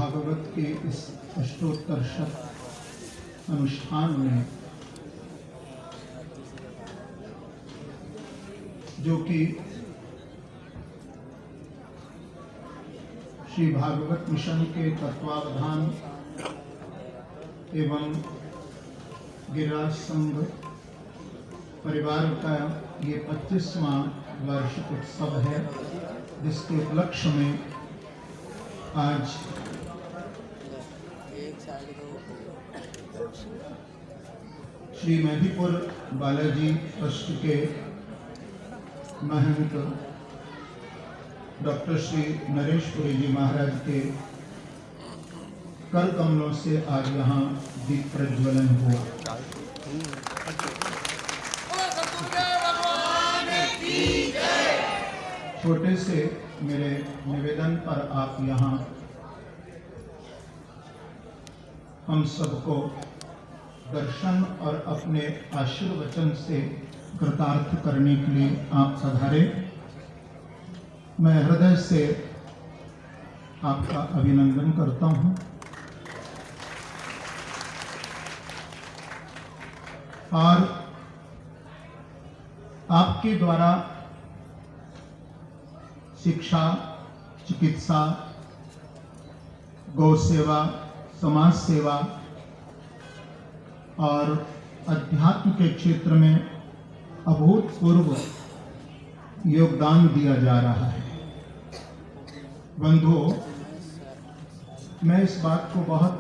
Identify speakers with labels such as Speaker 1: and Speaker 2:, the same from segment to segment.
Speaker 1: भागवत के इस अष्टोत्तर शत अनुष्ठान में जो कि श्री भागवत मिशन के तत्वावधान एवं गिरिराज संघ परिवार का ये 25वां वार्षिक उत्सव है, जिसके उपलक्ष्य में आज श्री मेहंदीपुर बालाजी ट्रस्ट के महंत डॉक्टर श्री नरेशपुरी जी महाराज के कर कमलों से आज यहाँ दीप प्रज्वलन हुआ। छोटे से मेरे निवेदन पर आप यहाँ हम सबको दर्शन और अपने आशीर्वचन से कृतार्थ करने के लिए आप पधारे। मैं हृदय से आपका अभिनंदन करता हूँ और आपके द्वारा शिक्षा, चिकित्सा, गौ सेवा, समाज सेवा और अध्यात्म के क्षेत्र में अभूतपूर्व योगदान दिया जा रहा है। बंधुओं, मैं इस बात को बहुत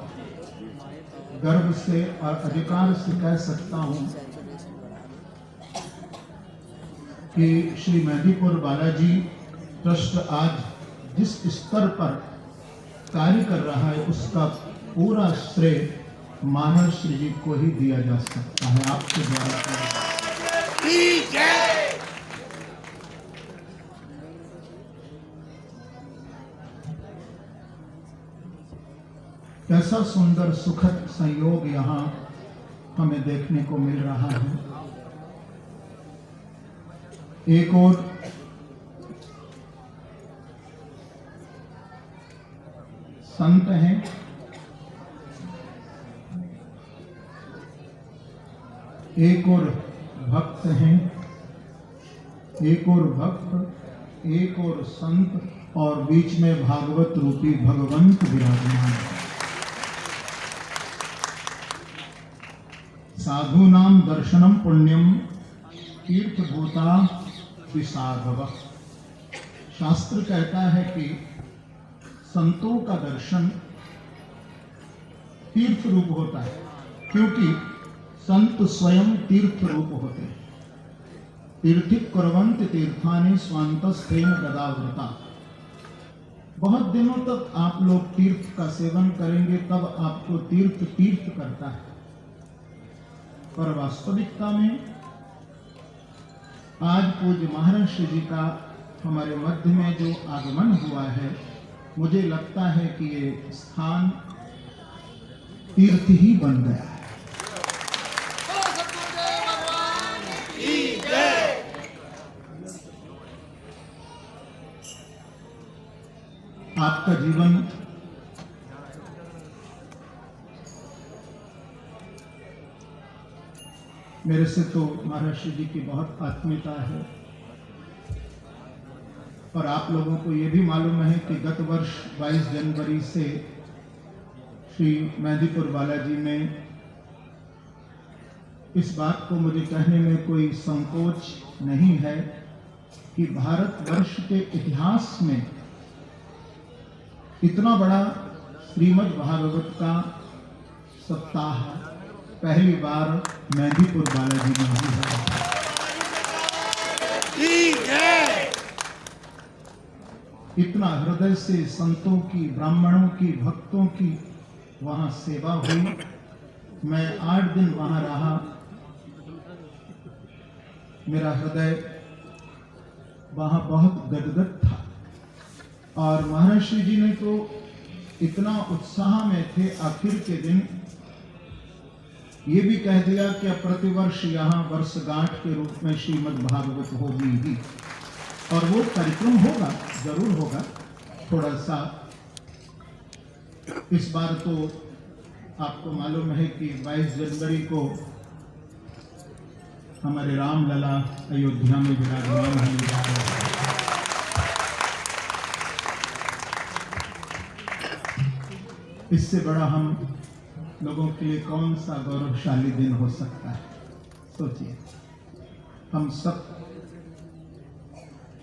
Speaker 1: गर्व से और अधिकार से कह सकता हूं कि श्री मेहंदीपुर बालाजी ट्रस्ट आज जिस स्तर पर कार्य कर रहा है उसका पूरा श्रेय महर्षि जी को ही दिया जा सकता है, आपके द्वारा। कैसा सुंदर सुखद संयोग यहाँ हमें देखने को मिल रहा है। एक और संत हैं, एक और भक्त हैं, एक और भक्त, एक और संत और बीच में भागवत रूपी भगवंत विराजमान है। साधु नाम दर्शनम पुण्यम तीर्थभूता विसाधव। शास्त्र कहता है कि संतों का दर्शन तीर्थ रूप होता है, क्योंकि संत स्वयं तीर्थ रूप होते हैं। तीर्थिक कुर्वन्त तीर्थानि स्वान्तस्थेन गदावृता। बहुत दिनों तक आप लोग तीर्थ का सेवन करेंगे तब आपको तीर्थ तीर्थ करता है, पर वास्तविकता में आज पूज्य महर्षि जी का हमारे मध्य में जो आगमन हुआ है, मुझे लगता है कि ये स्थान तीर्थ ही बन गया है। आपका जीवन मेरे से तो महर्षि जी की बहुत आत्मीयता है, और आप लोगों को ये भी मालूम है कि गत वर्ष 22 जनवरी से श्री मेहंदीपुर बालाजी में इस बात को मुझे कहने में कोई संकोच नहीं है कि भारतवर्ष के इतिहास में इतना बड़ा श्रीमद् भागवत का सप्ताह पहली बार मेहंदीपुर बालाजी में हुआ है। इतना हृदय से संतों की, ब्राह्मणों की, भक्तों की वहां सेवा हुई। मैं 8 दिन वहां रहा। मेरा हृदय वहां बहुत गदगद था, और महर्षि जी ने तो इतना उत्साह में थे, आखिर के दिन ये भी कह दिया कि प्रतिवर्ष यहाँ वर्षगांठ के रूप में श्रीमद् भागवत होगी ही, और वो कार्यक्रम होगा, जरूर होगा। थोड़ा सा इस बार तो आपको मालूम है कि 22 जनवरी को हमारे रामलला अयोध्या में विराजमान होने जा रहे हैं। इससे बड़ा हम लोगों के लिए कौन सा गौरवशाली दिन हो सकता है। सोचिए, हम सब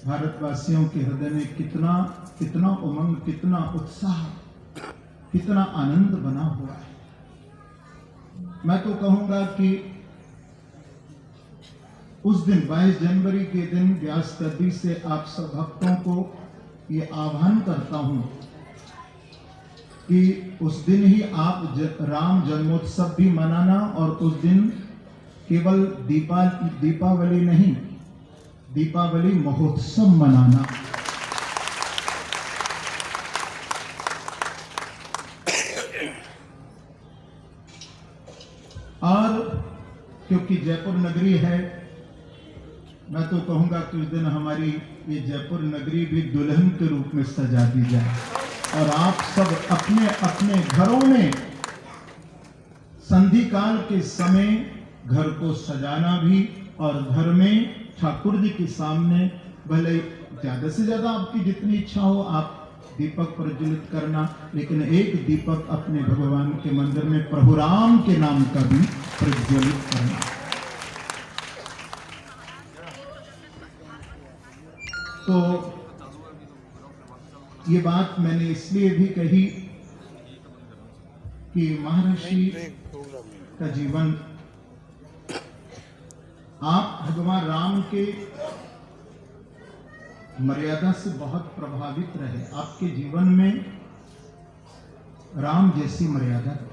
Speaker 1: भारतवासियों के हृदय में कितना उमंग, कितना उत्साह, कितना आनंद बना हुआ है। मैं तो कहूंगा कि उस दिन 22 जनवरी के दिन व्यास गद्दी से आप सब भक्तों को ये आह्वान करता हूं कि उस दिन ही आप राम जन्मोत्सव भी मनाना, और उस दिन केवल दीपावली नहीं, दीपावली महोत्सव मनाना। और क्योंकि जयपुर नगरी है, मैं तो कहूंगा कि उस दिन हमारी ये जयपुर नगरी भी दुल्हन के रूप में सजा दी जाए, और आप सब अपने अपने घरों में संधि काल के समय घर को सजाना भी, और घर में ठाकुर जी के सामने भले ज्यादा से ज्यादा आपकी जितनी इच्छा हो आप दीपक प्रज्वलित करना, लेकिन एक दीपक अपने भगवान के मंदिर में प्रभु राम के नाम का भी प्रज्वलित करना। तो ये बात मैंने इसलिए भी कही कि महर्षि का जीवन, आप भगवान राम के मर्यादा से बहुत प्रभावित रहे। आपके जीवन में राम जैसी मर्यादा रहे।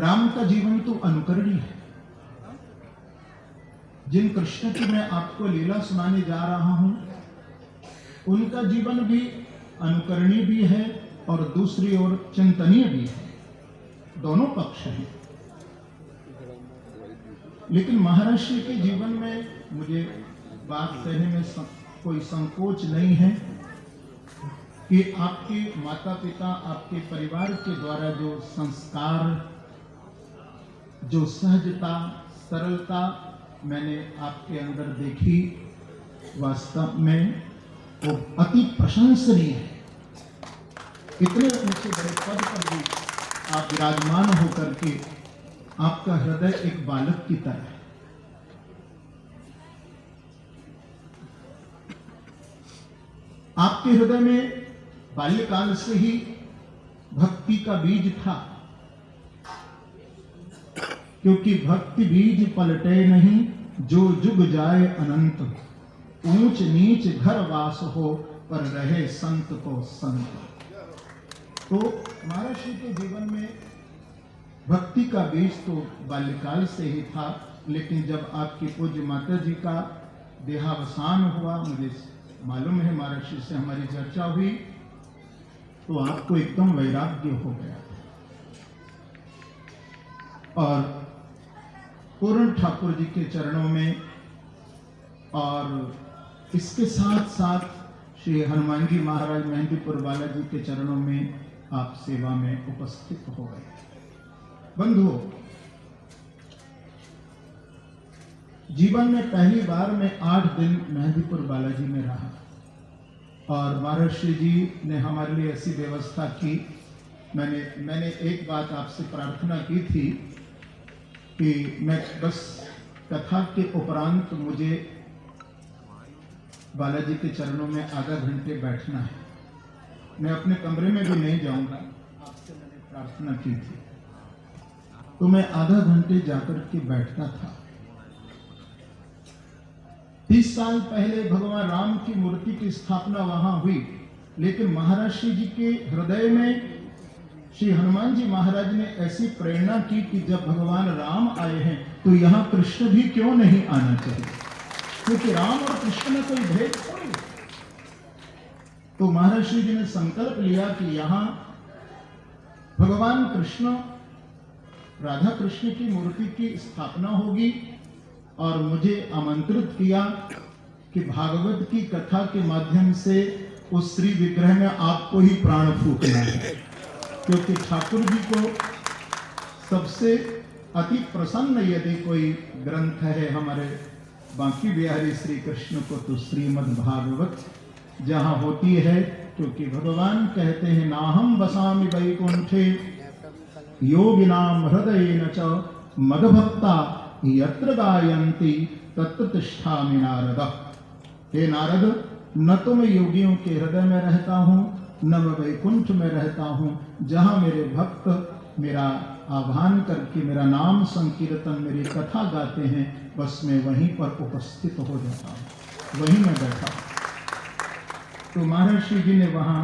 Speaker 1: राम का जीवन तो अनुकरणीय है। जिन कृष्ण की मैं आपको लीला सुनाने जा रहा हूं, उनका जीवन भी अनुकरणीय भी है और दूसरी ओर चिंतनीय भी है। दोनों पक्ष हैं। लेकिन महर्षि के जीवन में मुझे बात कहने में कोई संकोच नहीं है कि आपके माता पिता, आपके परिवार के द्वारा जो संस्कार, जो सहजता, सरलता मैंने आपके अंदर देखी, वास्तव में वो अति प्रशंसनीय है। इतने ऊंचे बड़े पद पर भी आप विराजमान होकर के आपका हृदय एक बालक की तरह है। आपके हृदय में बाल्यकाल से ही भक्ति का बीज था, क्योंकि भक्ति बीज पलटे नहीं, जो जुग जाए अनंत। ऊंच नीच घर वास हो, पर रहे संत को संत। तो महर्षि के जीवन में भक्ति का बीज तो बाल्यकाल से ही था, लेकिन जब आपकी पूज्य माता जी का देहावसान हुआ, मुझे मालूम है महर्षि से हमारी चर्चा हुई, तो आपको एकदम वैराग्य हो गया और पूर्ण ठाकुर जी के चरणों में, और इसके साथ साथ श्री हनुमान जी महाराज मेहंदीपुर बालाजी के चरणों में आप सेवा में उपस्थित हो गए। बंधुओं, जीवन में पहली बार मैं 8 दिन मेहंदीपुर बालाजी में रहा, और महर्षि जी ने हमारे लिए ऐसी व्यवस्था की। मैंने एक बात आपसे प्रार्थना की थी कि मैं बस कथा के उपरांत मुझे बालाजी के चरणों में आधा घंटे बैठना है। मैं अपने कमरे में भी नहीं जाऊंगा, आपसे मैंने प्रार्थना की थी। तो मैं आधा घंटे जाकर के बैठता था। 30 साल पहले भगवान राम की मूर्ति की स्थापना वहां हुई, लेकिन महर्षि जी के हृदय में श्री हनुमान जी महाराज ने ऐसी प्रेरणा की कि जब भगवान राम आए हैं तो यहाँ कृष्ण भी क्यों नहीं आना चाहिए, क्योंकि राम और कृष्ण में कोई भेद थोड़ी। तो महर्षि जी ने संकल्प लिया कि यहाँ भगवान कृष्ण, राधा कृष्ण की मूर्ति की स्थापना होगी, और मुझे आमंत्रित किया कि भागवत की कथा के माध्यम से उस श्री विग्रह में आपको ही प्राण फूकना है, क्योंकि ठाकुर जी को सबसे अति प्रसन्न यदि कोई ग्रंथ है हमारे बांकी बिहारी श्री कृष्ण को तो श्रीमद् भागवत जहाँ होती है, क्योंकि भगवान कहते हैं नाहम बसामि वैकुंठे योगिनाम हृदयेन च मदभक्ता यत्र गायन्ति तत्र तिष्ठामि नारद। हे नारद, न तो मैं योगियों के हृदय में रहता हूँ, न मैं वैकुंठ में रहता हूँ। जहाँ मेरे भक्त मेरा आह्वान करके मेरा नाम संकीर्तन मेरी कथा गाते हैं, बस मैं वहीं पर उपस्थित हो जाता हूँ, वहीं मैं बैठा। तो महर्षि जी ने वहाँ